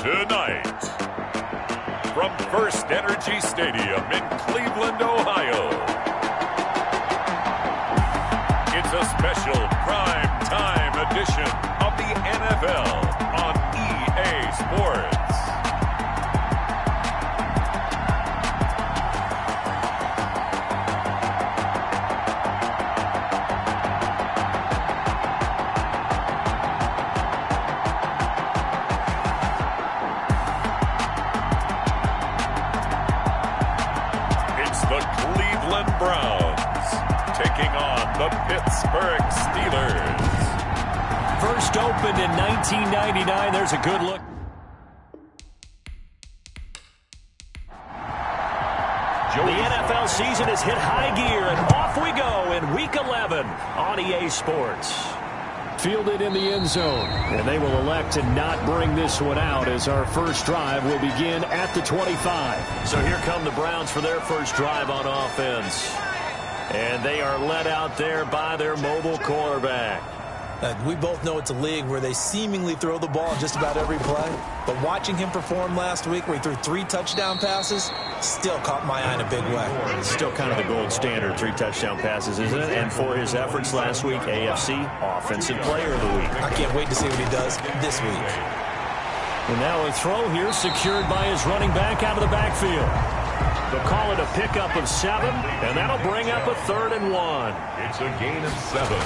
Tonight, from First Energy Stadium in Cleveland, Ohio, it's a special prime time edition of the NFL on EA Sports. Browns taking on the Pittsburgh Steelers. First opened in 1999. There's a good look. The NFL season has hit high gear, and off we go in Week 11 on EA Sports. Fielded in the end zone, and they will elect to not bring this one out as our first drive will begin at the 25. So here come the Browns for their first drive on offense. And they are led out there by their mobile quarterback. We both know it's a league where they seemingly throw the ball in just about every play. But watching him perform last week where he threw 3 touchdown passes still caught my eye in a big way. It's still kind of the gold standard, 3 touchdown passes, isn't it? And for his efforts last week, AFC Offensive Player of the Week. I can't wait to see what he does this week. And now a throw here secured by his running back out of the backfield. They'll call it a pickup of 7, and that'll bring up a 3rd and 1. It's a gain of 7.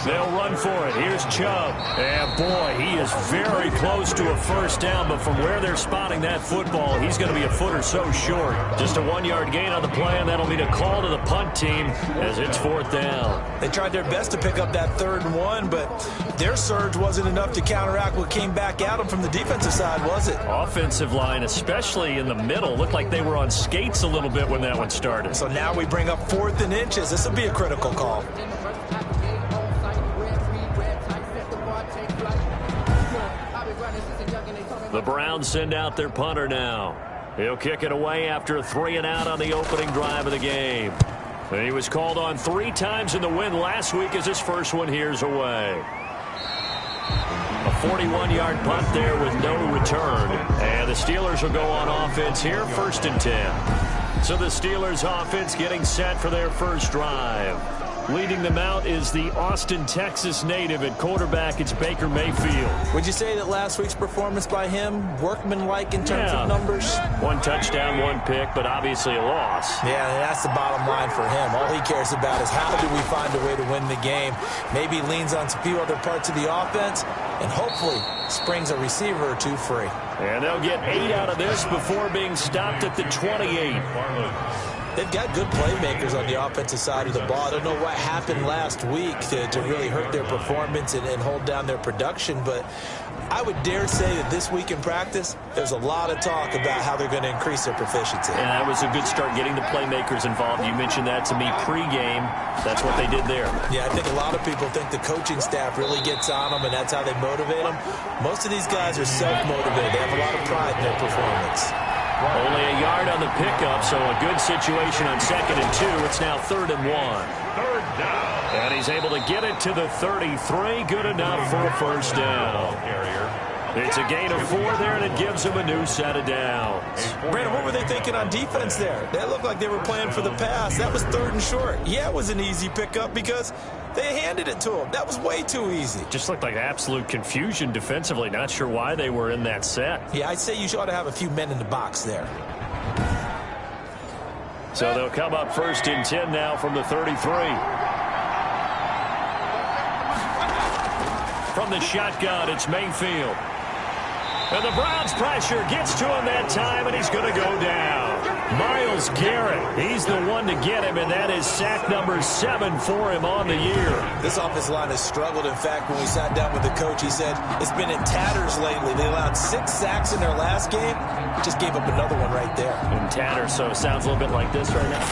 They'll run for it. Here's Chubb. And boy, he is very close to a first down, but from where they're spotting that football, he's going to be a foot or so short. Just a 1-yard gain on the play, and that'll be a call to the punt team as it's 4th down. They tried their best to pick up that 3rd and 1, but their surge wasn't enough to counteract what came back at them from the defensive side, was it? Offensive line, especially in the middle, looked like they were on skates a little bit when that one started. So now we bring up 4th and inches. This will be a critical call. The Browns send out their punter now. He'll kick it away after a 3 and out on the opening drive of the game. And he was called on 3 times in the win last week as his first one here's away. A 41-yard punt there with no return. And the Steelers will go on offense here, 1st and 10. So the Steelers offense getting set for their first drive. Leading them out is the Austin, Texas native at quarterback. It's Baker Mayfield. Would you say that last week's performance by him, workmanlike in terms of numbers? 1 touchdown, 1 pick, but obviously a loss. Yeah, that's the bottom line for him. All he cares about is how do we find a way to win the game. Maybe leans on a few other parts of the offense and hopefully springs a receiver or 2 free. And they'll get 8 out of this before being stopped at the 28. They've got good playmakers on the offensive side of the ball. I don't know what happened last week to really hurt their performance and hold down their production, but I would dare say that this week in practice, there's a lot of talk about how they're going to increase their proficiency. And that was a good start getting the playmakers involved. You mentioned that to me pregame. That's what they did there. Yeah, I think a lot of people think the coaching staff really gets on them, and that's how they motivate them. Most of these guys are self-motivated. They have a lot of pride in their performance. Only a yard on the pickup, so a good situation on 2nd and 2. It's now 3rd and 1. 3rd down. And he's able to get it to the 33. Good enough for a first down. It's a gain of 4 there, and it gives him a new set of downs. Brandon, what were they thinking on defense there? That looked like they were playing for the pass. That was 3rd and short. Yeah, it was an easy pickup because they handed it to him. That was way too easy. Just looked like absolute confusion defensively. Not sure why they were in that set. Yeah, I'd say you ought to have a few men in the box there. So they'll come up 1st and 10 now from the 33. From the shotgun, it's Mayfield. And the Browns pressure gets to him that time, and he's going to go down. Myles Garrett, he's the one to get him, and that is sack number 7 for him on the year. This offensive line has struggled. In fact, when we sat down with the coach, he said it's been in tatters lately. They allowed 6 sacks in their last game. Just gave up another one right there. In tatters, so it sounds a little bit like this right now.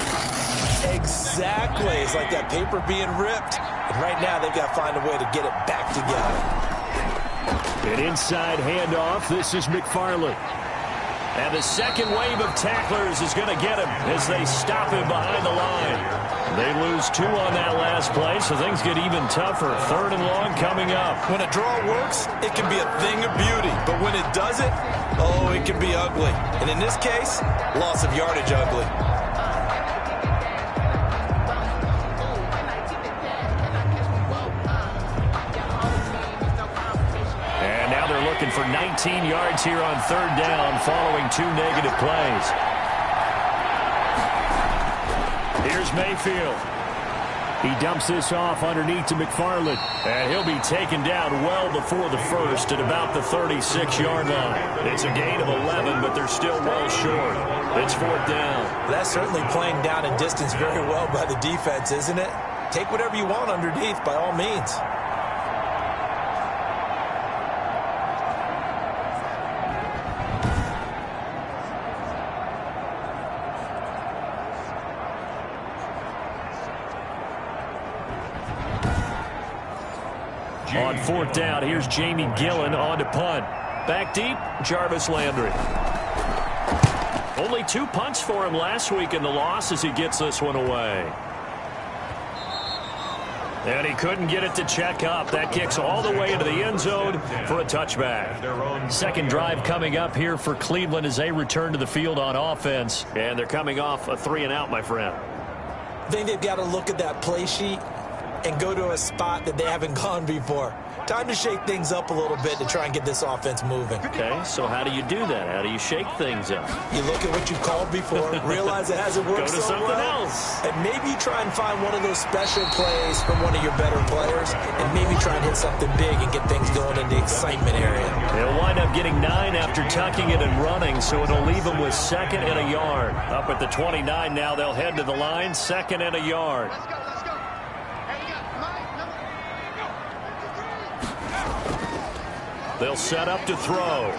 Exactly. It's like that paper being ripped. And right now, they've got to find a way to get it back together. An inside handoff. This is McFarland. And the second wave of tacklers is going to get him as they stop him behind the line. They lose 2 on that last play, so things get even tougher. 3rd and long coming up. When a draw works, it can be a thing of beauty. But when it doesn't, oh, it can be ugly. And in this case, loss of yardage ugly. And now they're looking for 19 yards here on 3rd down following 2 negative plays. Here's Mayfield. He dumps this off underneath to McFarland. And he'll be taken down well before the first at about the 36-yard line. It's a gain of 11, but they're still well short. It's 4th down. That's certainly playing down and distance very well by the defense, isn't it? Take whatever you want underneath by all means. On 4th down, here's Jamie Gillen on to punt. Back deep, Jarvis Landry. Only 2 punts for him last week in the loss as he gets this one away. And he couldn't get it to check up. That kicks all the way into the end zone for a touchback. Second drive coming up here for Cleveland as they return to the field on offense. And they're coming off a 3-and-out, my friend. I think they've got to look at that play sheet and go to a spot that they haven't gone before. Time to shake things up a little bit to try and get this offense moving. Okay, so how do you do that? How do you shake things up? You look at what you called before, realize it hasn't worked so well. Go to something else. And maybe you try and find one of those special plays from one of your better players, and maybe try and hit something big and get things going in the excitement area. They'll wind up getting 9 after tucking it and running, so it'll leave them with 2nd and a yard. Up at the 29 now, they'll head to the line, 2nd and a yard. They'll set up to throw.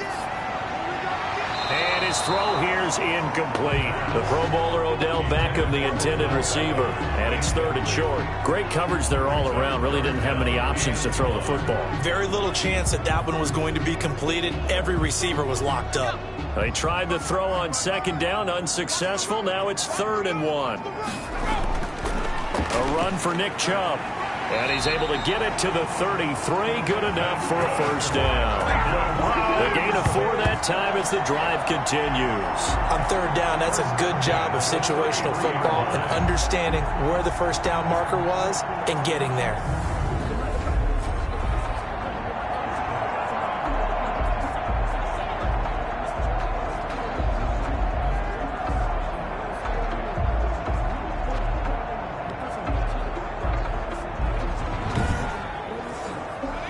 And his throw here's incomplete. The Pro Bowler Odell Beckham, the intended receiver. And it's 3rd and short. Great coverage there all around. Really didn't have many options to throw the football. Very little chance that one was going to be completed. Every receiver was locked up. They tried the throw on 2nd down, unsuccessful. Now it's 3rd and 1. A run for Nick Chubb. And he's able to get it to the 33. Good enough for a 1st down. The gain of 4 that time as the drive continues. On 3rd down, that's a good job of situational football and understanding where the 1st down marker was and getting there.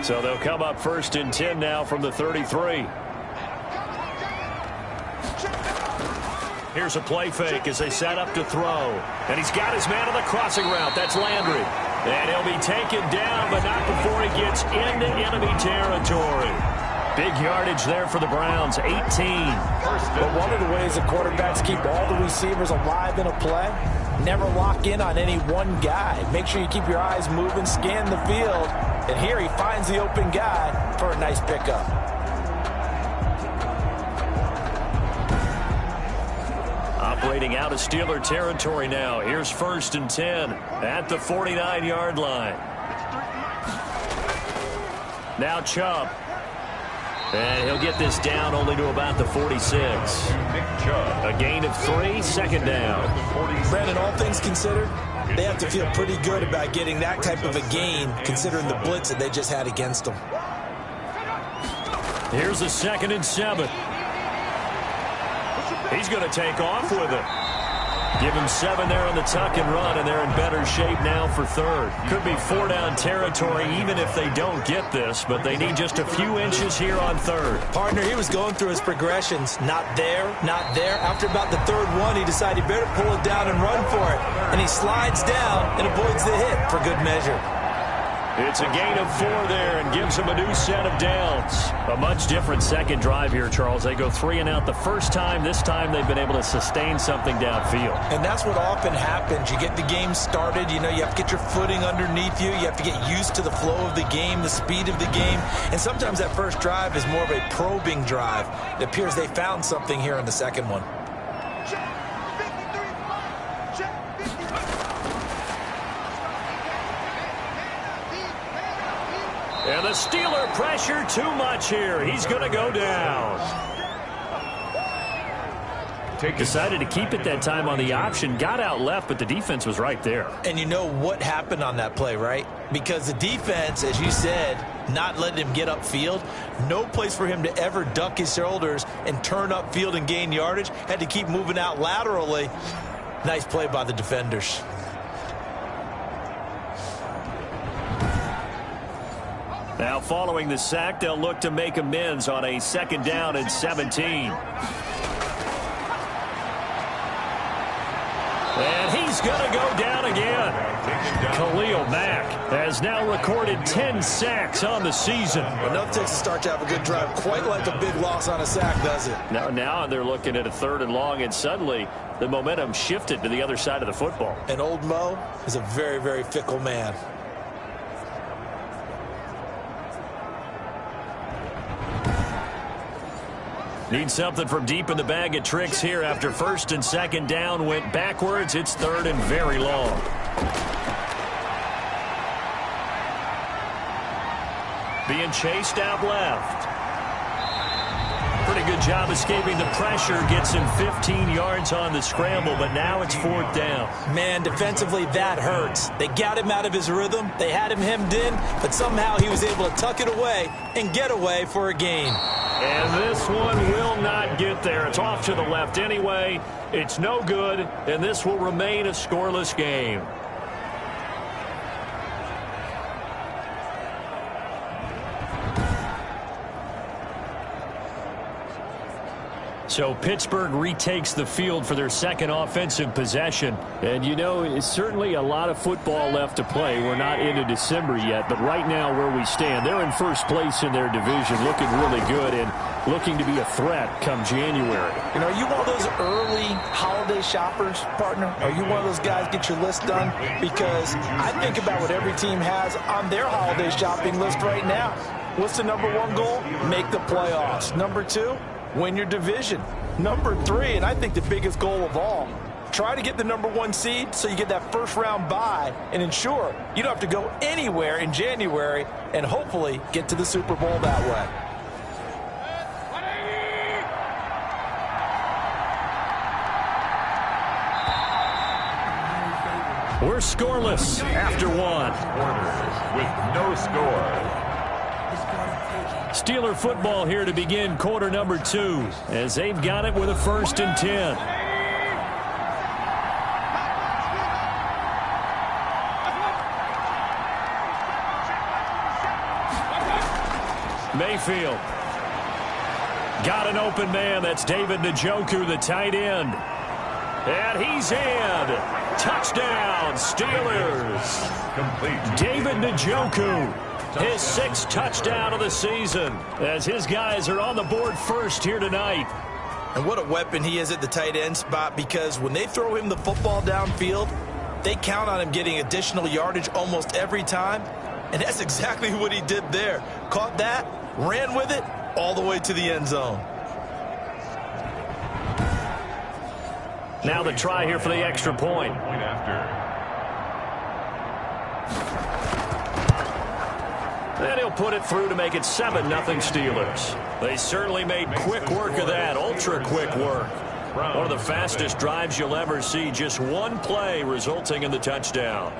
So they'll come up 1st and 10 now from the 33. Here's a play fake as they set up to throw. And he's got his man on the crossing route. That's Landry. And he'll be taken down, but not before he gets into enemy territory. Big yardage there for the Browns, 18. But one of the ways the quarterbacks keep all the receivers alive in a play, never lock in on any one guy. Make sure you keep your eyes moving, scan the field. And here he finds the open guy for a nice pickup. Operating out of Steeler territory now. Here's 1st and 10 at the 49-yard line. Now Chubb. And he'll get this down only to about the 46. A gain of 3, 2nd down. Brandon, all things considered, they have to feel pretty good about getting that type of a gain, considering the blitz that they just had against them. Here's a 2nd and 7. He's going to take off with it. Give him 7 there on the tuck and run, and they're in better shape now for 3rd. Could be 4-down territory even if they don't get this, but they need just a few inches here on 3rd. Partner, he was going through his progressions. Not there, not there. After about the 3rd one, he decided he better pull it down and run for it. And he slides down and avoids the hit for good measure. It's a gain of 4 there and gives them a new set of downs. A much different second drive here, Charles. They go 3 and out the first time. This time they've been able to sustain something downfield. And that's what often happens. You get the game started. You know, you have to get your footing underneath you. You have to get used to the flow of the game, the speed of the game. And sometimes that first drive is more of a probing drive. It appears they found something here in the second one. And the Steeler pressure too much here. He's going to go down. Decided to keep it that time on the option. Got out left, but the defense was right there. And you know what happened on that play, right? Because the defense, as you said, not letting him get upfield. No place for him to ever duck his shoulders and turn upfield and gain yardage. Had to keep moving out laterally. Nice play by the defenders. Now following the sack, they'll look to make amends on a 2nd down and 17. And he's going to go down again. Khalil Mack has now recorded 10 sacks on the season. Enough takes to start to have a good drive. Quite like a big loss on a sack, does it? Now they're looking at a 3rd and long, and suddenly the momentum shifted to the other side of the football. And old Mo is a very, very fickle man. Need something from deep in the bag of tricks here after 1st and 2nd down went backwards. It's 3rd and very long. Being chased out left. Pretty good job escaping the pressure. Gets him 15 yards on the scramble, but now it's 4th down. Man, defensively, that hurts. They got him out of his rhythm. They had him hemmed in, but somehow he was able to tuck it away and get away for a gain. And this one will not get there. It's off to the left anyway. It's no good, and this will remain a scoreless game. So Pittsburgh retakes the field for their 2nd offensive possession. And, you know, it's certainly a lot of football left to play. We're not into December yet, but right now where we stand, they're in 1st place in their division, looking really good and looking to be a threat come January. You know, are you one of those early holiday shoppers, partner? Are you one of those guys get your list done? Because I think about what every team has on their holiday shopping list right now. What's the #1 goal? Make the playoffs. #2? Win your division. #3, and I think the biggest goal of all, try to get the #1 seed so you get that 1st-round bye and ensure you don't have to go anywhere in January and hopefully get to the Super Bowl that way. We're scoreless after 1. With no score. Steeler football here to begin quarter number 2 as they've got it with a 1st and 10. Mayfield got an open man. That's David Njoku, the tight end. And he's in. Touchdown, Steelers. Complete. David Njoku. His 6th touchdown of the season as his guys are on the board first here tonight. And what a weapon he is at the tight end spot, because when they throw him the football downfield, they count on him getting additional yardage almost every time. And that's exactly what he did there. Caught that, ran with it, all the way to the end zone. Now the try here for the extra point. And he'll put it through to make it 7-0 Steelers. They certainly made quick work of that, ultra-quick work. One of the fastest drives you'll ever see, just one play resulting in the touchdown.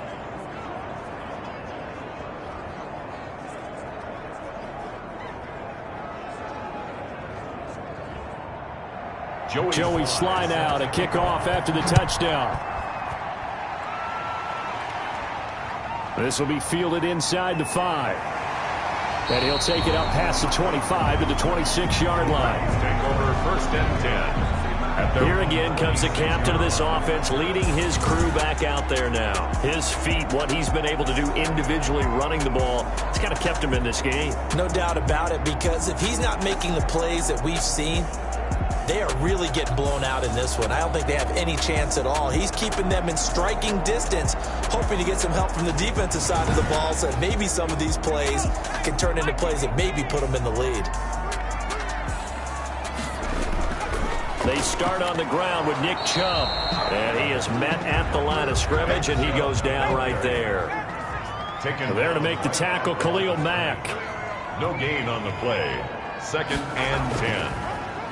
Joey Slye now to kick off after the touchdown. This will be fielded inside the 5. And he'll take it up past the 25 to the 26-yard line. Take over 1st and 10. Here again comes the captain of this offense, leading his crew back out there now. His feet, what he's been able to do individually running the ball, it's kind of kept him in this game. No doubt about it, because if he's not making the plays that we've seen, they are really getting blown out in this one. I don't think they have any chance at all. He's keeping them in striking distance, hoping to get some help from the defensive side of the ball so that maybe some of these plays can turn into plays that maybe put them in the lead. They start on the ground with Nick Chubb. And he is met at the line of scrimmage, and he goes down right there. There to make the tackle, Khalil Mack. No gain on the play. 2nd and 10.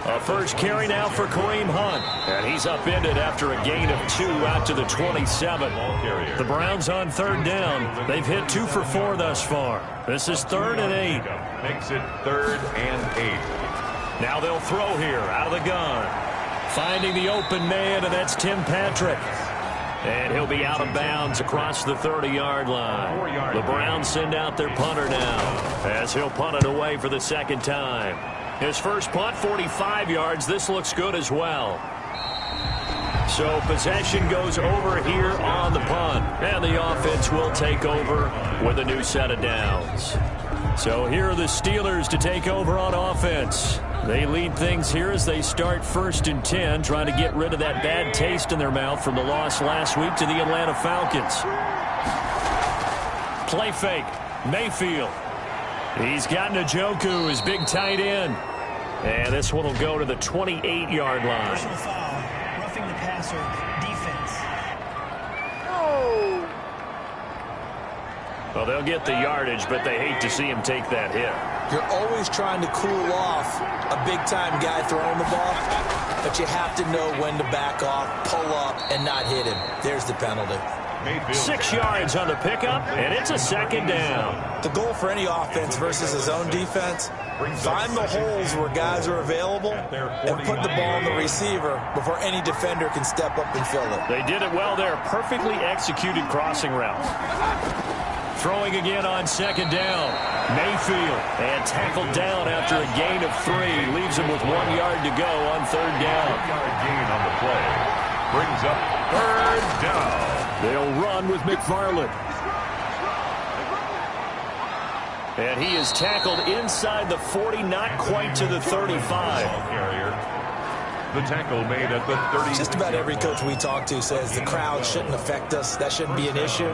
A first carry now for Kareem Hunt. And he's upended after a gain of 2 out to the 27. The Browns on 3rd down. They've hit 2 for 4 thus far. This is 3rd and 8. Makes it 3rd and 8. Now they'll throw here out of the gun. Finding the open man, and that's Tim Patrick. And he'll be out of bounds across the 30-yard line. The Browns send out their punter now as he'll punt it away for the 2nd time. His first punt, 45 yards. This looks good as well. So possession goes over here on the punt. And the offense will take over with a new set of downs. So here are the Steelers to take over on offense. They lead things here as they start 1st and 10, trying to get rid of that bad taste in their mouth from the loss last week to the Atlanta Falcons. Play fake. Mayfield. He's got Njoku, his big tight end. And this one will go to the 28-yard line. Personal foul, roughing the passer, defense. Well, they'll get the yardage, but they hate to see him take that hit. You're always trying to cool off a big-time guy throwing the ball, but you have to know when to back off, pull up, and not hit him. There's the penalty. 6 yards on the pickup, and it's a 2nd down. The goal for any offense versus his own defense, find the holes where guys are available and put the ball on the receiver before any defender can step up and fill it. They did it well there. Perfectly executed crossing route. Throwing again on 2nd down. Mayfield, and tackled down after a gain of 3. Leaves him with 1 yard to go on 3rd down. 1-yard gain on the play. Brings up 3rd down. They'll run with McFarland. And he is tackled inside the 40, not quite to the 35. The tackle made at the 30. Just about every coach we talk to says the crowd shouldn't affect us. That shouldn't be an issue.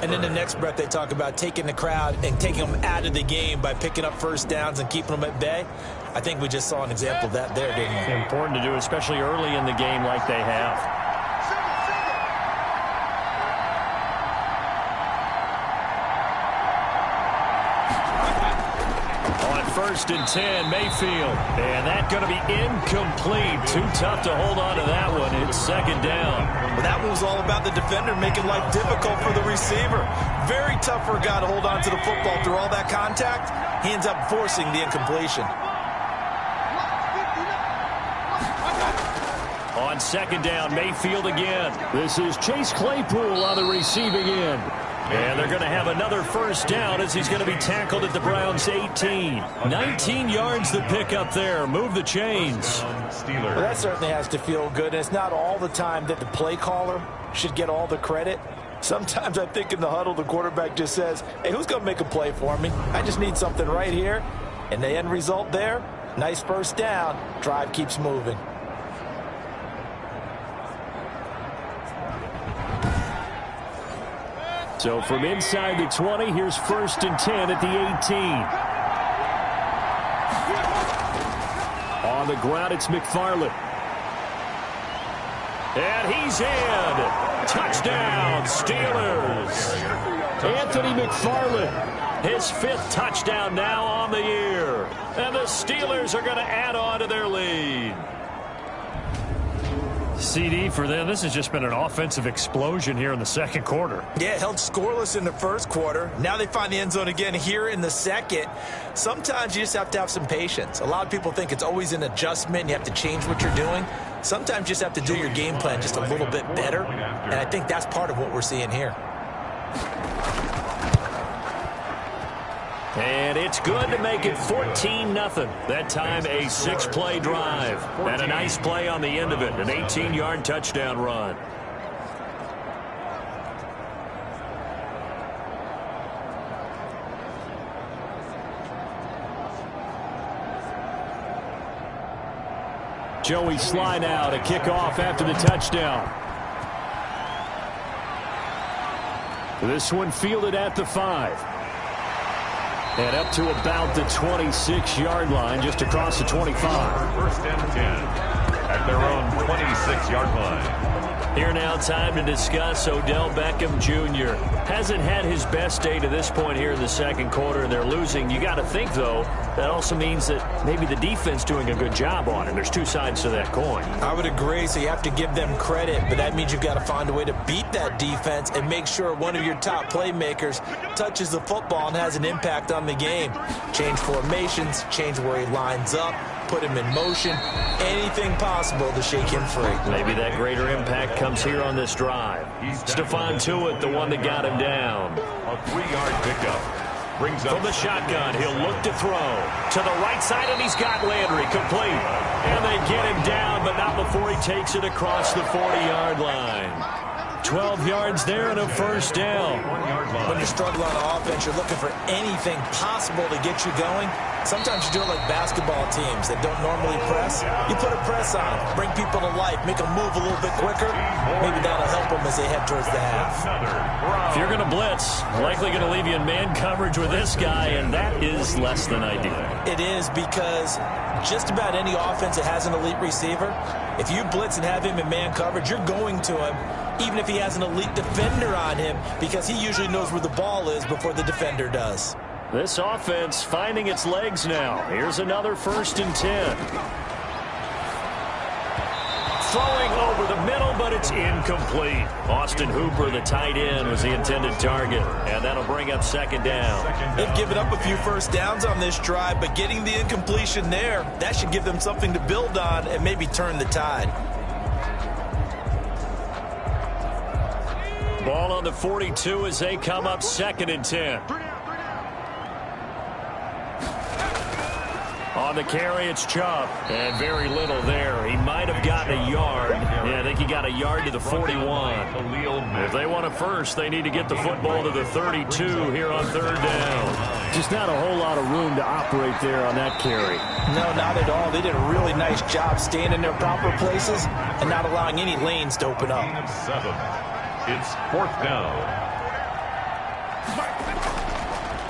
And in the next breath, they talk about taking the crowd and taking them out of the game by picking up first downs and keeping them at bay. I think we just saw an example of that there, didn't we? Important to do, especially early in the game like they have. First and 10, Mayfield. And that's going to be incomplete. Too tough to hold on to that one. It's 2nd down. Well, that one was all about the defender making life difficult for the receiver. Very tough for a guy to hold on to the football through all that contact. He ends up forcing the incompletion. On 2nd down, Mayfield again. This is Chase Claypool on the receiving end. And they're going to have another first down as he's going to be tackled at the Browns' 18. 19 yards to pick up there. Move the chains. Well, that certainly has to feel good. And it's not all the time that the play caller should get all the credit. Sometimes I think in the huddle, the quarterback just says, hey, who's going to make a play for me? I just need something right here. And the end result there, nice first down. Drive keeps moving. So from inside the 20, here's 1st and 10 at the 18. On the ground, it's McFarland. And he's in. Touchdown, Steelers. Anthony McFarland, his 5th touchdown now on the year. And the Steelers are going to add on to their lead. CD for them. This has just been an offensive explosion here in the 2nd quarter. Yeah, held scoreless in the 1st quarter. Now they find the end zone again here in the 2nd. Sometimes you just have to have some patience. A lot of people think it's always an adjustment. You have to change what you're doing. Sometimes you just have to do your game plan just a little bit better. And I think that's part of what we're seeing here. And it's good to make it 14-0. That time a 6-play drive. And a nice play on the end of it. An 18-yard touchdown run. Joey Sly now to kick off after the touchdown. This one fielded at the 5. And up to about the 26-yard line, just across the 25. 1st and 10 at their own 26-yard line. Here now, time to discuss Odell Beckham Jr. Hasn't had his best day to this point here in the second quarter, and they're losing. You got to think, though, that also means that maybe the defense doing a good job on it. There's two sides to that coin. I would agree, so you have to give them credit, but that means you've got to find a way to beat that defense and make sure one of your top playmakers touches the football and has an impact on the game. Change formations, change where he lines up, put him in motion, anything possible to shake him free. Maybe that greater impact comes here on this drive. Stephon Tuitt, the one that got him down. A 3-yard pickup. Brings up from the shotgun. He'll look to throw to the right side, and he's got Landry complete. And they get him down, but not before he takes it across the 40-yard line. 12 yards there and a first down. 1 yard line. When you're struggling on offense, you're looking for anything possible to get you going. Sometimes you do it like basketball teams that don't normally press. You put a press on, bring people to life, make them move a little bit quicker. Maybe that'll help them as they head towards the half. If you're going to blitz, likely going to leave you in man coverage with this guy, and that is less than ideal. It is, because just about any offense that has an elite receiver, if you blitz and have him in man coverage, you're going to him, even if he has an elite defender on him, because he usually knows where the ball is before the defender does. This offense finding its legs now. Here's another 1st and 10. Throwing over the middle, but it's incomplete. Austin Hooper, the tight end, was the intended target, and that'll bring up 2nd down. They've given up a few first downs on this drive, but getting the incompletion there, that should give them something to build on and maybe turn the tide. Ball on the 42 as they come up 2nd and 10. On the carry, it's Chubb, and very little there. He might have gotten a yard. Yeah, I think he got a yard to the 41. If they want a first, they need to get the football to the 32 here on 3rd down. Just not a whole lot of room to operate there on that carry. No, not at all. They did a really nice job staying in their proper places and not allowing any lanes to open up. It's 4th down.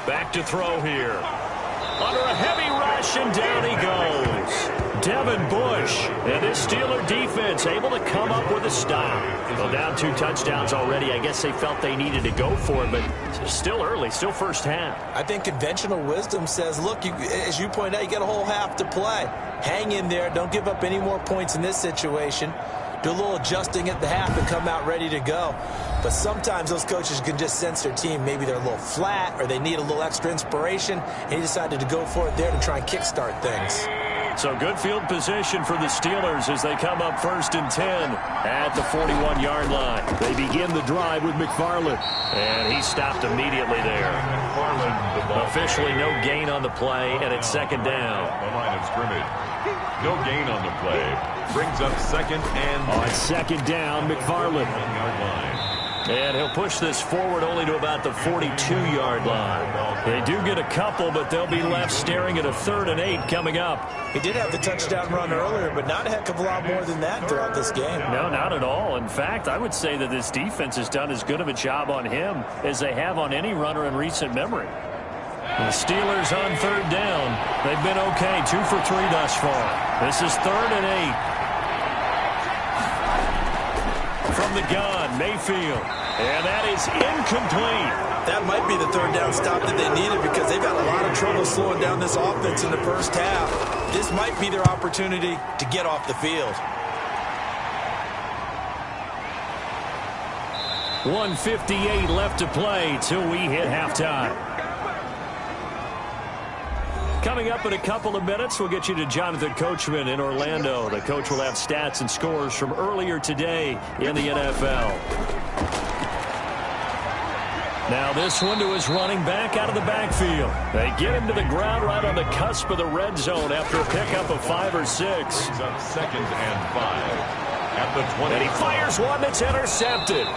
Back to throw here. Under a heavy rush, and down he goes. Devin Bush and this Steeler defense able to come up with a stop. Well, down 2 touchdowns already. I guess they felt they needed to go for it, but still early, still first half. I think conventional wisdom says, look, as you point out, you got a whole half to play. Hang in there. Don't give up any more points in this situation. Do a little adjusting at the half and come out ready to go. But sometimes those coaches can just sense their team. Maybe they're a little flat or they need a little extra inspiration, and he decided to go for it there to try and kickstart things. So good field position for the Steelers as they come up 1st and 10 at the 41-yard line. They begin the drive with McFarland, and he stopped immediately there. Officially no gain on the play, and it's 2nd down. The line of scrimmage. No gain on the play. Brings up 2nd and... On 2nd down, McFarland. 1-yard line. And he'll push this forward only to about the 42-yard line. They do get a couple, but they'll be left staring at a 3rd and 8 coming up. He did have the touchdown run earlier, but not a heck of a lot more than that throughout this game. No, not at all. In fact, I would say that this defense has done as good of a job on him as they have on any runner in recent memory. The Steelers on 3rd down. They've been okay, 2 for 3 thus far. This is 3rd and 8. From the gun, Mayfield. And that is incomplete. That might be the 3rd down stop that they needed, because they've got a lot of trouble slowing down this offense in the first half. This might be their opportunity to get off the field. 1:58 left to play till we hit halftime. Coming up in a couple of minutes, we'll get you to Jonathan Coachman in Orlando. The coach will have stats and scores from earlier today in the NFL. Now this one to his running back out of the backfield. They get him to the ground right on the cusp of the red zone after a pickup of 5 or 6. Brings up 2nd and 5 at the 20. And he fires one that's intercepted.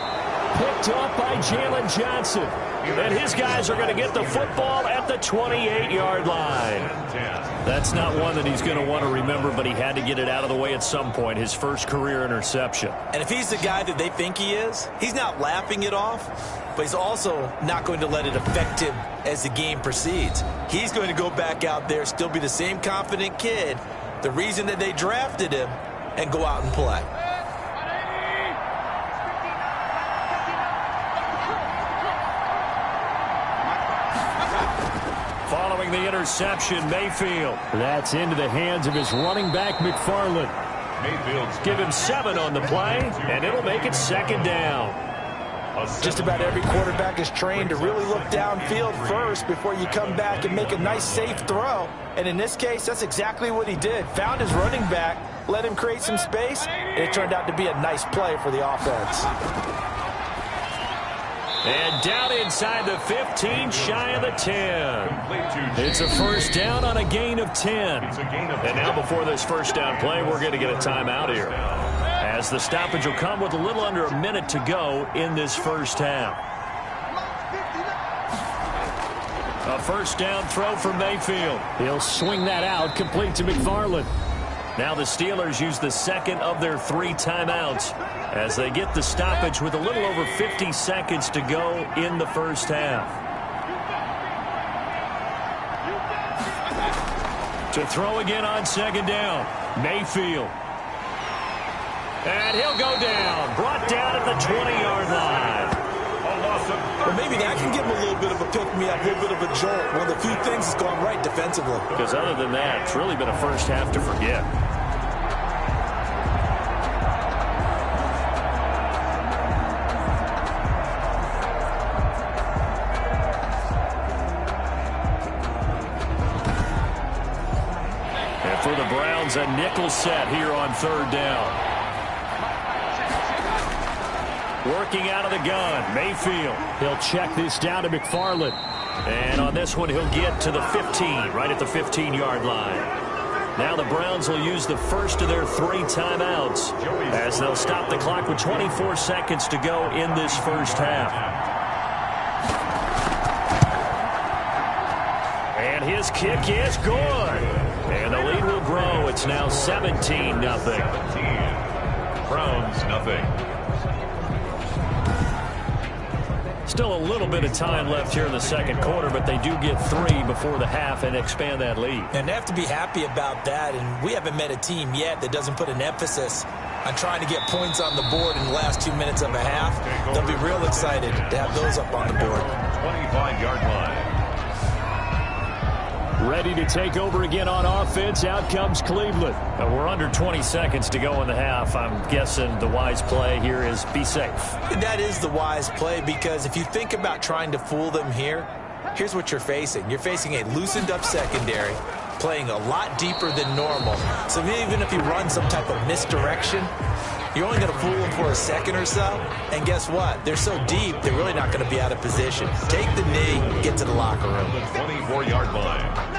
Picked up by Jalen Johnson. And his guys are going to get the football at the 28-yard line. That's not one that he's going to want to remember, but he had to get it out of the way at some point, his first career interception. And if he's the guy that they think he is, he's not laughing it off, but he's also not going to let it affect him as the game proceeds. He's going to go back out there, still be the same confident kid, the reason that they drafted him, and go out and play. throwing the interception, Mayfield. That's into the hands of his running back, McFarland. Give him 7 on the play, and it'll make it 2nd down. Just about every quarterback is trained to really look downfield first before you come back and make a nice, safe throw. And in this case, that's exactly what he did. Found his running back, let him create some space, and it turned out to be a nice play for the offense. And down inside the 15, shy of the 10. It's a first down on a gain of 10. And now before this first down play, we're going to get a timeout here, as the stoppage will come with a little under a minute to go in this first half. A first down throw for Mayfield. He'll swing that out, complete to McFarland. Now the Steelers use the second of their 3 timeouts as they get the stoppage with a little over 50 seconds to go in the first half. To throw again on 2nd down, Mayfield. And he'll go down, brought down at the 20-yard line. Well, maybe that can give him a little bit of a pick-me-up, a little bit of a jolt. One of the few things that's gone right defensively. Because other than that, it's really been a first half to forget. And for the Browns, a nickel set here on 3rd down. Working out of the gun, Mayfield. He'll check this down to McFarland. And on this one, he'll get to the 15, right at the 15-yard line. Now the Browns will use the first of their 3 timeouts as they'll stop the clock with 24 seconds to go in this first half. And his kick is good. And the lead will grow. It's now 17-0. Browns, nothing. Still a little bit of time left here in the second quarter, but they do get 3 before the half and expand that lead. And they have to be happy about that, and we haven't met a team yet that doesn't put an emphasis on trying to get points on the board in the last 2 minutes of a half. They'll be real excited to have those up on the board. 25-yard line. Ready to take over again on offense. Out comes Cleveland. We're under 20 seconds to go in the half. I'm guessing the wise play here is be safe. That is the wise play, because if you think about trying to fool them here, here's what you're facing. You're facing a loosened up secondary, playing a lot deeper than normal. So even if you run some type of misdirection, you're only going to fool them for a second or so. And guess what? They're so deep, they're really not going to be out of position. Take the knee, get to the locker room. The 24-yard line.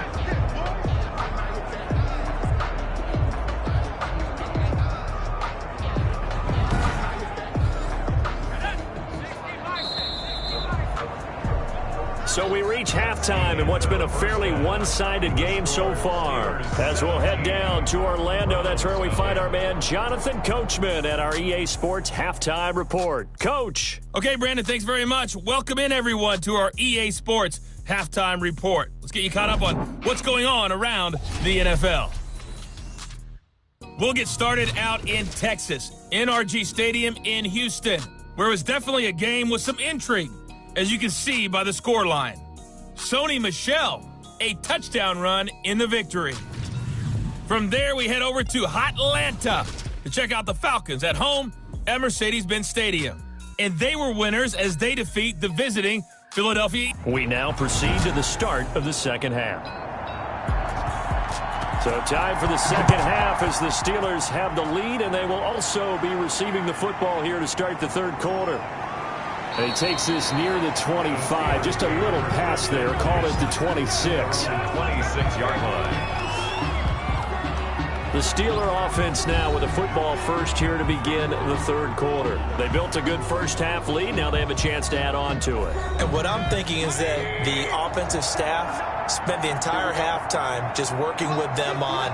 So we reach halftime in what's been a fairly one-sided game so far. As we'll head down to Orlando, that's where we find our man Jonathan Coachman at our EA Sports Halftime Report. Coach. Okay, Brandon, thanks very much. Welcome in, everyone, to our EA Sports Halftime Report. Let's get you caught up on what's going on around the NFL. We'll get started out in Texas, NRG Stadium in Houston, where it was definitely a game with some intrigue, as you can see by the scoreline. Sony Michel, a touchdown run in the victory. From there, we head over to Atlanta to check out the Falcons at home at Mercedes-Benz Stadium. And they were winners as they defeat the visiting Philadelphia. We now proceed to the start of the second half. So time for the second half as the Steelers have the lead, and they will also be receiving the football here to start the third quarter. And he takes this near the 25. Just a little pass there. Call it the 26. 26-yard line. The Steeler offense now with a football first here to begin the third quarter. They built a good first half lead. Now they have a chance to add on to it. And what I'm thinking is that the offensive staff spent the entire halftime just working with them on,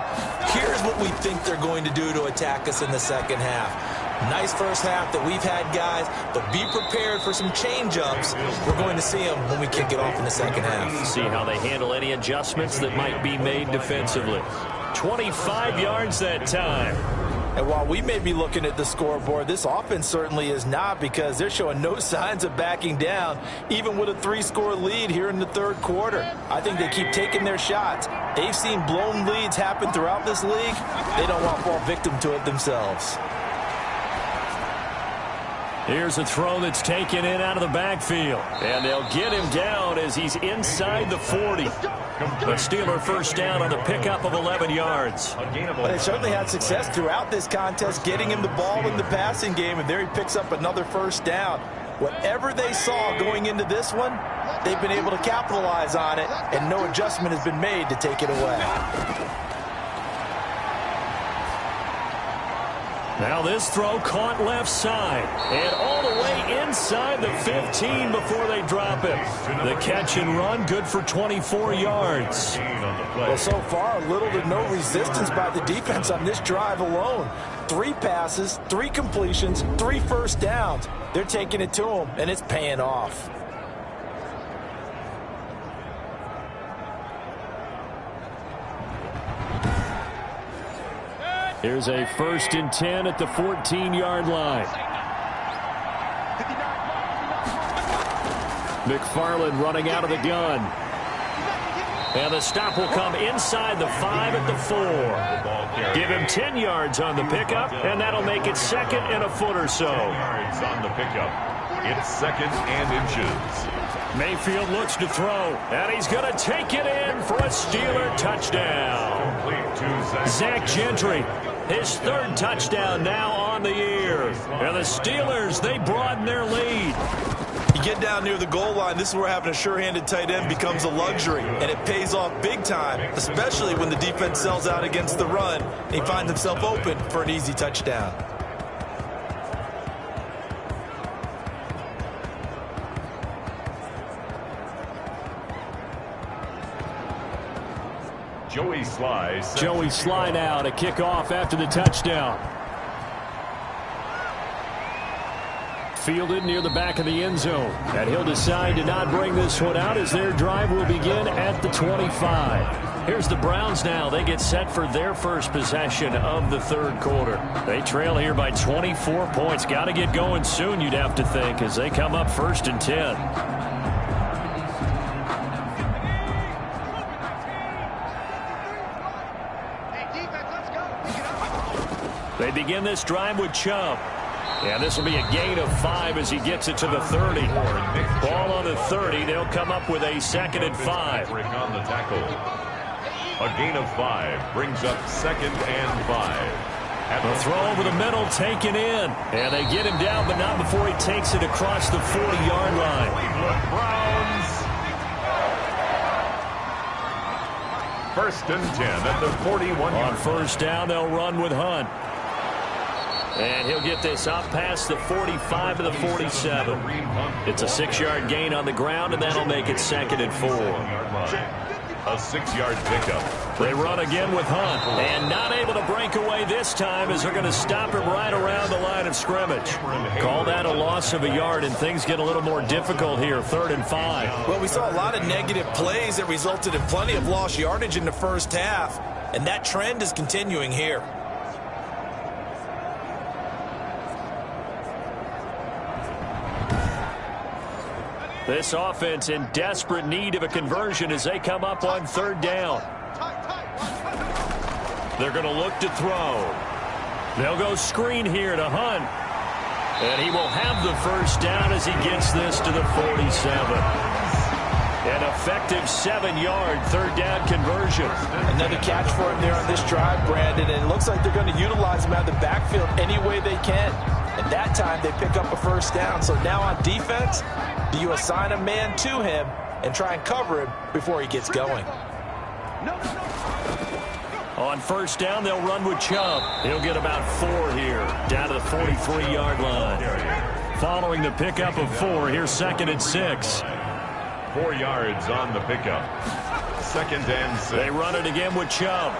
here's what we think they're going to do to attack us in the second half. Nice first half that we've had, guys, but be prepared for some change-ups. We're going to see them when we kick it off in the second half. See how they handle any adjustments that might be made defensively. 25 yards that time. And while we may be looking at the scoreboard, this offense certainly is not, because they're showing no signs of backing down, even with a 3-score lead here in the third quarter. I think they keep taking their shots. They've seen blown leads happen throughout this league. They don't want to fall victim to it themselves. Here's a throw that's taken in out of the backfield. And they'll get him down as he's inside the 40. The Steeler first down on the pickup of 11 yards. But they certainly had success throughout this contest getting him the ball in the passing game, and there he picks up another first down. Whatever they saw going into this one, they've been able to capitalize on it, and no adjustment has been made to take it away. Now this throw caught left side and all the way inside the 15 before they drop it. The catch and run good for 24 yards. Well, so far, little to no resistance by the defense on this drive alone. 3 passes, 3 completions, 3 first downs. They're taking it to them, and it's paying off. Here's a 1st and 10 at the 14-yard line. McFarland running out of the gun. And the stop will come inside the 5 at the 4. Give him 10 yards on the pickup, and that'll make it 2nd and a foot or so. 10 yards on the pickup. It's 2nd and inches. Mayfield looks to throw, and he's going to take it in for a Steeler touchdown. Zach Gentry, his 3rd touchdown now on the year. And the Steelers, they broaden their lead. You get down near the goal line, this is where having a sure-handed tight end becomes a luxury, and it pays off big time, especially when the defense sells out against the run and he finds himself open for an easy touchdown. Joey Sly now to kick off after the touchdown. Fielded near the back of the end zone. And he'll decide to not bring this one out as their drive will begin at the 25. Here's the Browns now. They get set for their first possession of the third quarter. They trail here by 24 points. Got to get going soon, you'd have to think, as they come up 1st and 10. They begin this drive with Chubb. And this will be a gain of 5 as he gets it to the 30. Ball on the 30. They'll come up with a 2nd and 5. Break on the tackle. A gain of 5 brings up 2nd and 5. The throw over the middle taken in. And they get him down, but not before he takes it across the 40-yard line. Browns. 1st and 10 at the 41-yard line. On 1st down, they'll run with Hunt. And he'll get this up past the 45 to the 47. It's a 6-yard gain on the ground, and that'll make it 2nd and 4. A 6-yard pickup. They run again with Hunt, and not able to break away this time as they're going to stop him right around the line of scrimmage. Call that a loss of a yard, and things get a little more difficult here, 3rd and 5. Well, we saw a lot of negative plays that resulted in plenty of lost yardage in the first half, and that trend is continuing here. This offense in desperate need of a conversion as they come up on 3rd down. They're going to look to throw. They'll go screen here to Hunt. And he will have the first down as he gets this to the 47. An effective 7-yard 3rd down conversion. Another catch for him there on this drive, Brandon. And it looks like they're going to utilize him out of the backfield any way they can. And that time they pick up a first down. So now on defense, do you assign a man to him and try and cover him before he gets going? On 1st down, they'll run with Chubb. He'll get about 4 here, down to the 43-yard line. Following the pickup of 4, here's 2nd and 6. 4 yards on the pickup. 2nd and 6. They run it again with Chubb.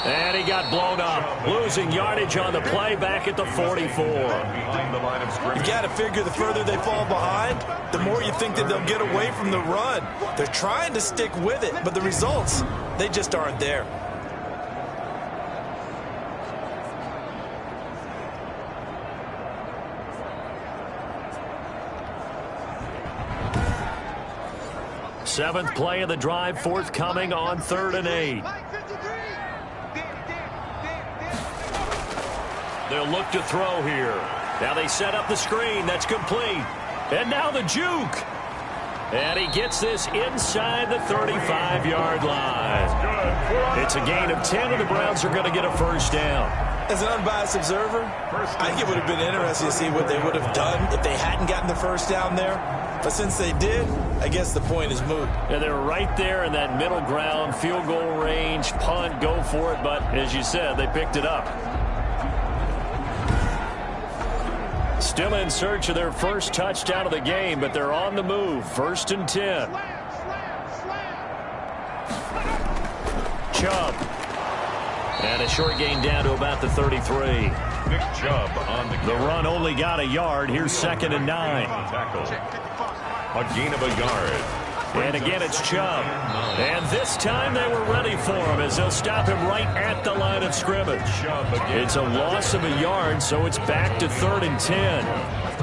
And he got blown up, losing yardage on the play back at the 44. You got to figure the further they fall behind, the more you think that they'll get away from the run. They're trying to stick with it, but the results, they just aren't there. 7th play of the drive forthcoming on 3rd and 8. They'll look to throw here. Now they set up the screen. That's complete. And now the juke. And he gets this inside the 35-yard line. It's a gain of 10, and the Browns are going to get a first down. As an unbiased observer, I think it would have been interesting to see what they would have done if they hadn't gotten the first down there. But since they did, I guess the point is moot. And they're right there in that middle ground, field goal range, punt, go for it. But as you said, they picked it up. Still in search of their first touchdown of the game, but they're on the move. 1st and 10. Chubb. And a short gain down to about the 33. Nick Chubb on the run only got a yard. Here's 2nd and 9. tackle. A gain of a yard. And again, it's Chubb. And this time they were ready for him as they'll stop him right at the line of scrimmage. It's a loss of a yard, so it's back to 3rd and 10.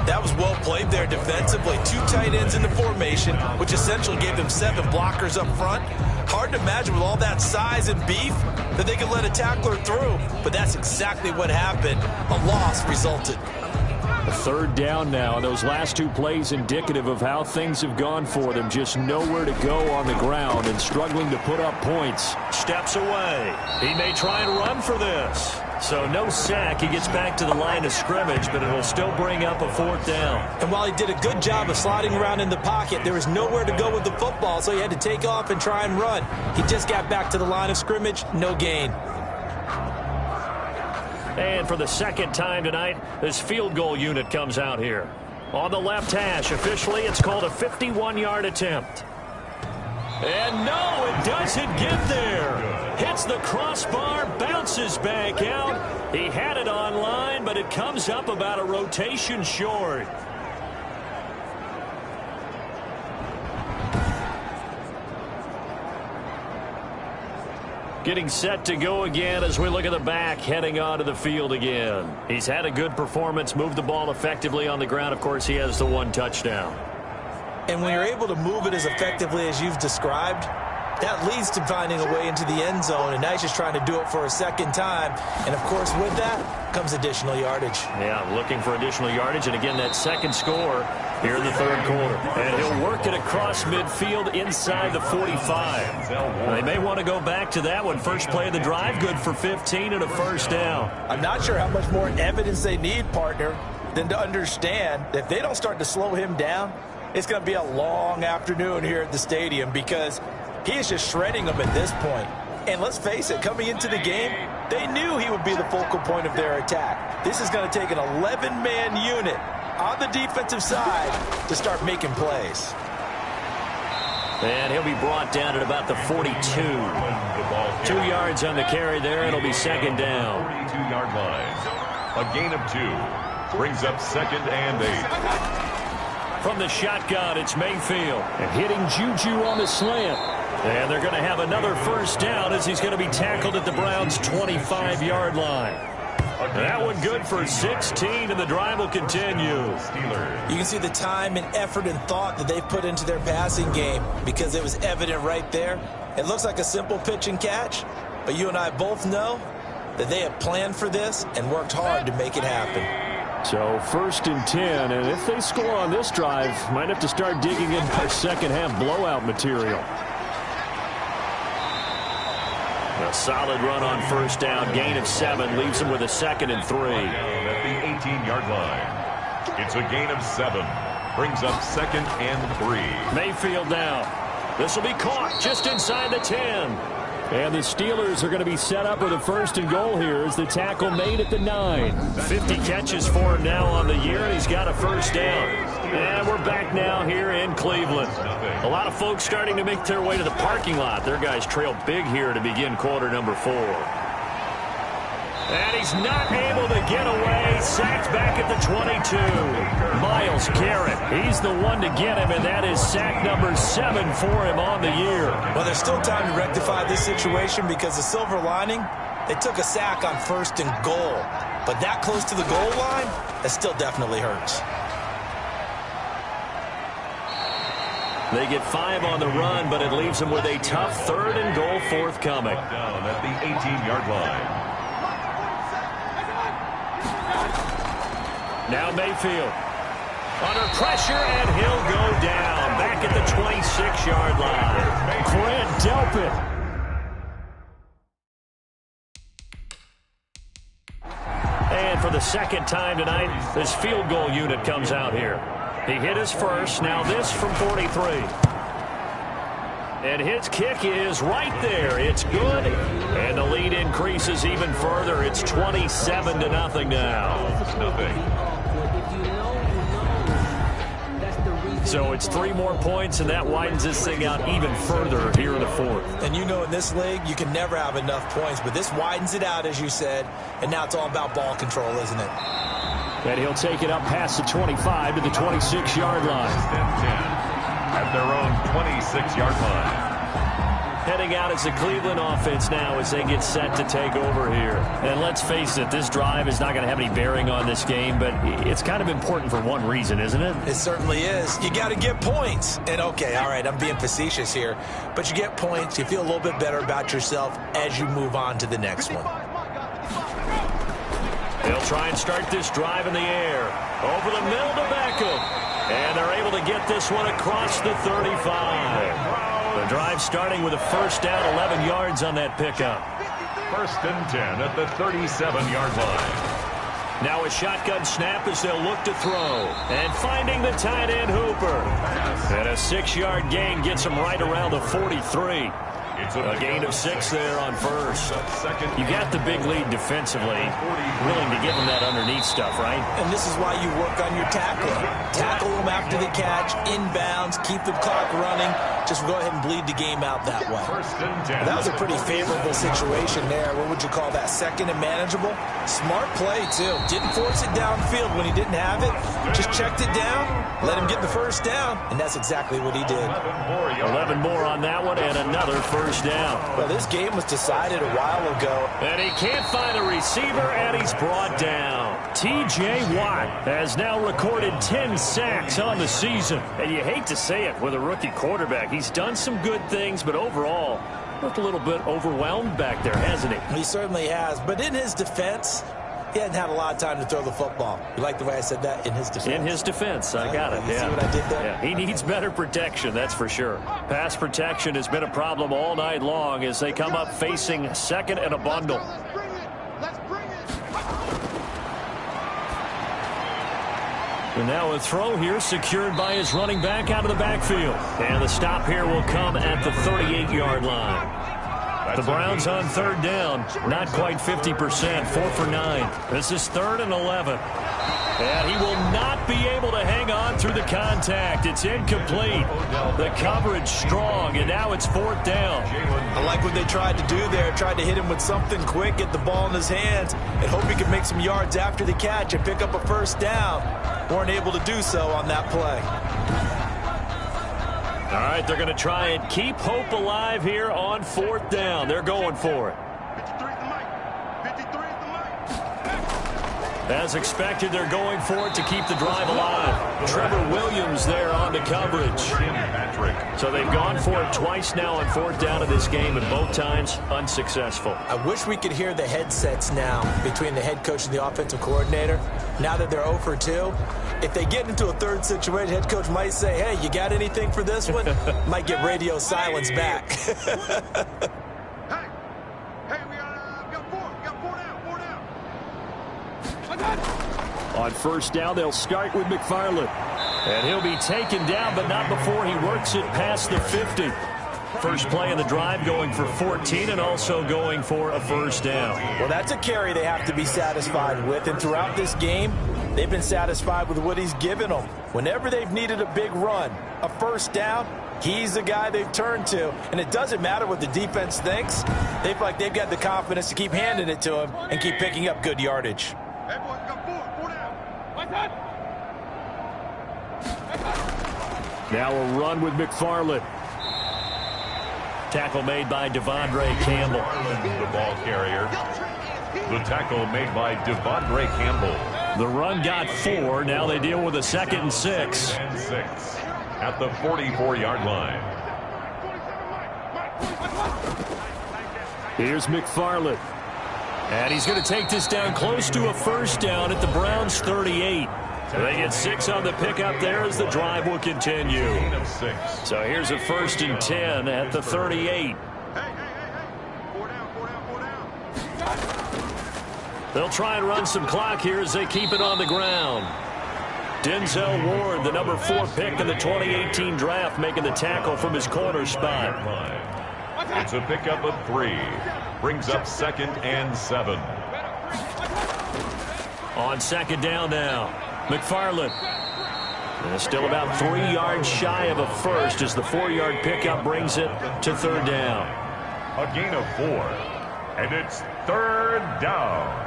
That was well played there defensively. 2 tight ends in the formation, which essentially gave them 7 blockers up front. Hard to imagine with all that size and beef that they could let a tackler through. But that's exactly what happened. A loss resulted. A 3rd down now, and those last 2 plays indicative of how things have gone for them. Just nowhere to go on the ground and struggling to put up points. Steps away. He may try and run for this. So no sack. He gets back to the line of scrimmage, but it'll still bring up a 4th down. And while he did a good job of sliding around in the pocket, there was nowhere to go with the football, so he had to take off and try and run. He just got back to the line of scrimmage, no gain. And for the 2nd time tonight, this field goal unit comes out here. On the left hash, officially, it's called a 51-yard attempt. And no, it doesn't get there. Hits the crossbar, bounces back out. He had it on line, but it comes up about a rotation short. Getting set to go again as we look at the back, heading onto the field again. He's had a good performance, moved the ball effectively on the ground. Of course, he has the 1 touchdown. And when you're able to move it as effectively as you've described, that leads to finding a way into the end zone, and now he's just trying to do it for a 2nd time. And, of course, with that comes additional yardage. Yeah, looking for additional yardage, and again, that 2nd score here in the 3rd quarter. And he'll work it across midfield inside the 45. They may want to go back to that one. First play of the drive, good for 15 and a 1st down. I'm not sure how much more evidence they need, partner, than to understand that if they don't start to slow him down, it's going to be a long afternoon here at the stadium because he is just shredding them at this point. And let's face it, coming into the game, they knew he would be the focal point of their attack. This is going to take an 11-man unit on the defensive side to start making plays. And he'll be brought down at about the 42. 2 yards on the carry there. It'll be 2nd down. 42-yard line. A gain of 2. Brings up 2nd and 8. From the shotgun, it's Mayfield. And hitting Juju on the slant. And they're going to have another 1st down as he's going to be tackled at the Browns' 25-yard line. That one good for 16, and the drive will continue. You can see the time and effort and thought that they've put into their passing game because it was evident right there. It looks like a simple pitch and catch, but you and I both know that they have planned for this and worked hard to make it happen. So 1st and 10, and if they score on this drive, might have to start digging in for 2nd half blowout material. A solid run on 1st down, gain of 7, leaves him with a 2nd and 3. At the 18-yard line. It's a gain of 7. Brings up 2nd and 3. Mayfield now. This will be caught just inside the 10. And the Steelers are going to be set up with a 1st and goal here as the tackle made at the 9. 50 catches for him now on the year, and he's got a 1st down. And we're back now here in Cleveland. A lot of folks starting to make their way to the parking lot. Their guys trail big here to begin quarter number 4. And he's not able to get away. Sacked back at the 22. Myles Garrett, he's the one to get him, and that is sack number 7 for him on the year. Well, there's still time to rectify this situation because the silver lining, they took a sack on 1st and goal. But that close to the goal line, that still definitely hurts. They get 5 on the run, but it leaves them with a tough 3rd and goal forthcoming. Down at the 18-yard line. Now Mayfield. Under pressure, and he'll go down. Back at the 26-yard line. Grant Delpit. And for the second time tonight, this field goal unit comes out here. He hit his first. Now this from 43. And his kick is right there. It's good. And the lead increases even further. It's 27-0 now. So it's 3 more points, and that widens this thing out even further here in the 4th. And you know in this league, you can never have enough points, but this widens it out, as you said, and now it's all about ball control, isn't it? And he'll take it up past the 25 to the 26-yard line. 10 at their own 26-yard line. Heading out as the Cleveland offense now as they get set to take over here. And let's face it, this drive is not going to have any bearing on this game, but it's kind of important for one reason, isn't it? It certainly is. You got to get points. And, okay, all right, I'm being facetious here, but you get points, you feel a little bit better about yourself as you move on to the next one. They'll try and start this drive in the air. Over the middle to Beckham. And they're able to get this one across the 35. The drive starting with a first down, 11 yards on that pickup. 1st and 10 at the 37-yard line. Now a shotgun snap as they'll look to throw. And finding the tight end Hooper. And a 6-yard gain gets him right around the 43. A gain of 6 there on first. You got the big lead defensively. Willing to give them that underneath stuff, right? And this is why you work on your tackling. Tackle them after the catch, inbounds, keep the clock running. Just go ahead and bleed the game out that way. That was a pretty favorable situation there. What would you call that? 2nd and manageable? Smart play, too. Didn't force it downfield when he didn't have it. Just checked it down, let him get the first down, and that's exactly what he did. 11 more on that one, and another first down. Well, this game was decided a while ago. And he can't find a receiver, and he's brought down. T.J. Watt has now recorded 10 sacks on the season. And you hate to say it with a rookie quarterback. He's done some good things, but overall, looked a little bit overwhelmed back there, hasn't he? He certainly has. But in his defense, he hadn't had a lot of time to throw the football. You like the way I said that? In his defense. In his defense. I got it. You see what I did there? Yeah, he needs better protection, that's for sure. Pass protection has been a problem all night long as they come up facing 2nd and a bundle. And now a throw here secured by his running back out of the backfield. And the stop here will come at the 38-yard line. The Browns on 3rd down. Not quite 50%. 4 for 9. This is 3rd and 11. And he will not be able to hang on through the contact. It's incomplete. The coverage strong, and now it's 4th down. I like what they tried to do there. Tried to hit him with something quick, get the ball in his hands, and hope he could make some yards after the catch and pick up a first down. Weren't able to do so on that play. All right, they're going to try and keep hope alive here on 4th down. They're going for it. As expected, they're going for it to keep the drive alive. Trevor Williams there on the coverage. So they've gone for it twice now on 4th down in this game, and both times unsuccessful. I wish we could hear the headsets now between the head coach and the offensive coordinator. Now that they're 0 for 2, if they get into a 3rd situation, head coach might say, hey, you got anything for this one? Might get radio silence back. On 1st down, they'll start with McFarland. And he'll be taken down, but not before he works it past the 50. First play of the drive going for 14 and also going for a first down. Well, that's a carry they have to be satisfied with. And throughout this game, they've been satisfied with what he's given them. Whenever they've needed a big run, a first down, he's the guy they've turned to. And it doesn't matter what the defense thinks. They feel like they've got the confidence to keep handing it to him and keep picking up good yardage. Now a run with McFarland. Tackle made by Devondre Campbell. The ball carrier. The tackle made by Devondre Campbell. The run got 4. Now they deal with a 2nd and 6. at the 44-yard line. Here's McFarland. And he's going to take this down close to a first down at the Browns' 38. They get 6 on the pickup there as the drive will continue. So here's a 1st and 10 at the 38. They'll try and run some clock here as they keep it on the ground. Denzel Ward, the number 4 pick in the 2018 draft, making the tackle from his corner spot. It's a pickup of 3. Brings up 2nd and 7. On 2nd down now, McFarland. And still about 3 yards shy of a first as the 4-yard pickup brings it to 3rd down. A gain of 4. And it's 3rd down.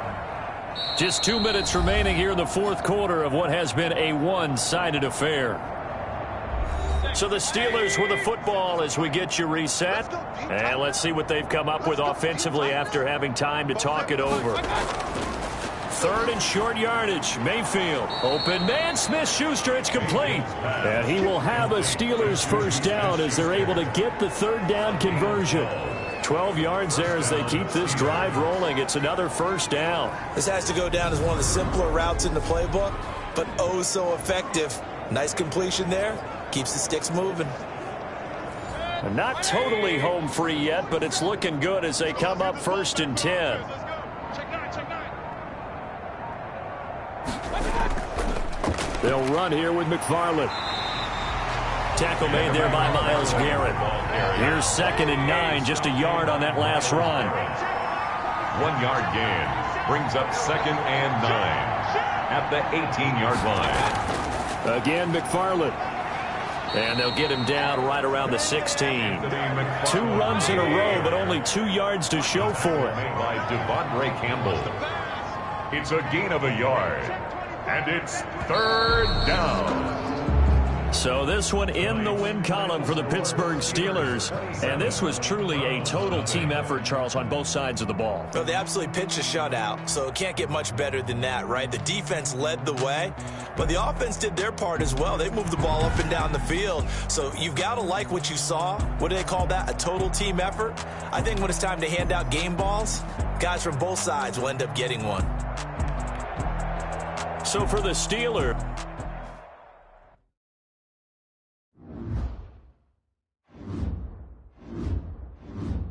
Just 2 minutes remaining here in the 4th quarter of what has been a one-sided affair. So the Steelers with the football as we get you reset. And let's see what they've come up with offensively after having time to talk it over. 3rd and short yardage. Mayfield. Open man. Smith-Schuster. It's complete. And he will have a Steelers first down as they're able to get the 3rd down conversion. 12 yards there as they keep this drive rolling. It's another first down. This has to go down as one of the simpler routes in the playbook, but oh so effective. Nice completion there. Keeps the sticks moving. Not totally home free yet, but it's looking good as they come up 1st and 10. They'll run here with McFarland. Tackle made there by Myles Garrett. Here's 2nd and 9, just a yard on that last run. 1-yard gain. Brings up 2nd and 9 at the 18-yard line. Again, McFarland. And they'll get him down right around the 16. 2 runs in a row, but only 2 yards to show for it. Made by Devondre Campbell. It's a gain of a yard. And it's 3rd down. So this one in the win column for the Pittsburgh Steelers. And this was truly a total team effort, Charles, on both sides of the ball. So they absolutely pitched a shutout, so it can't get much better than that, right? The defense led the way, but the offense did their part as well. They moved the ball up and down the field. So you've got to like what you saw. What do they call that? A total team effort? I think when it's time to hand out game balls, guys from both sides will end up getting one. So for the Steelers,